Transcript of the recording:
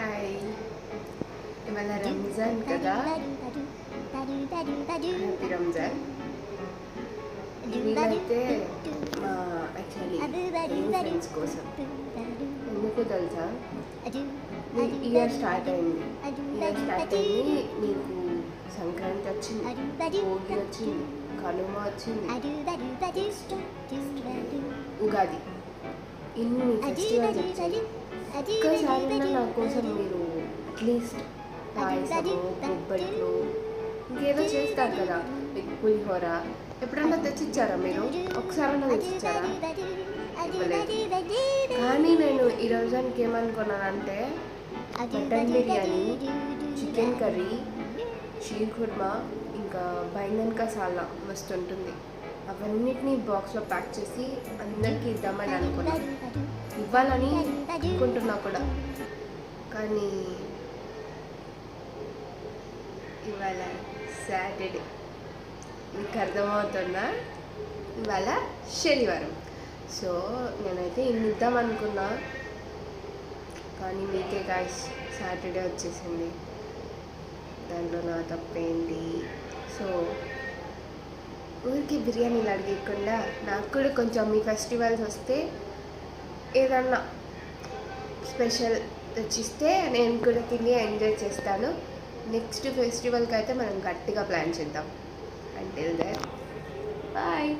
Hi, ఇవాళ రంజాన్ కదా. Happy Ramzan. వీలైతే మా యాక్చువల్లీ ఫ్రెండ్స్ కోసం. ఎందుకు తెలుసా, ఇయర్ స్టార్ట్ అయింది. మీకు సంక్రాంతి వచ్చింది, భోగి వచ్చింది, కనుమ వచ్చింది, ఉగాది, ఇన్ని ఫెస్టివల్స్ వచ్చాయి. ఒక్కసారి నా కోసం మీరు అట్లీస్ట్ పాయసము, బొబ్బట్లు, ఇంకేదో చేస్తారు కదా, పులిహోర ఎప్పుడన్నా తెచ్చిచ్చారా? మీరు ఒకసారన్నా తెచ్చిచ్చారా? కానీ నేను ఈ రోజానికి ఏమనుకున్నానంటే, mutton biryani, chicken curry, sheer kurma, ఇంకా బైంగన్ కసాలా మస్తు ఉంటుంది. అవన్నిటినీ బాక్స్లో ప్యాక్ చేసి అందరికీ ఇద్దామని అనుకున్నాను, ఇవ్వాలని అనుకుంటున్నా కూడా. కానీ ఇవాళ సాటర్డే, మీకు అర్థమవుతుందా? ఇవాళ శనివారం. సో నేనైతే ఇన్ని ఇద్దాం అనుకున్నా, కానీ మీకే గాయ్స్ సాటర్డే వచ్చేసింది. దాంట్లో నా తప్పేంటి? సో ఊరికి బిర్యానీలు అడిగకుండా నాకు కూడా కొంచెం మీ ఫెస్టివల్స్ వస్తే ఏదన్నా స్పెషల్ తెచ్చిస్తే నేను కూడా తిని ఎంజాయ్ చేస్తాను. నెక్స్ట్ ఫెస్టివల్కి అయితే మనం గట్టిగా ప్లాన్ చేద్దాం. Until then bye.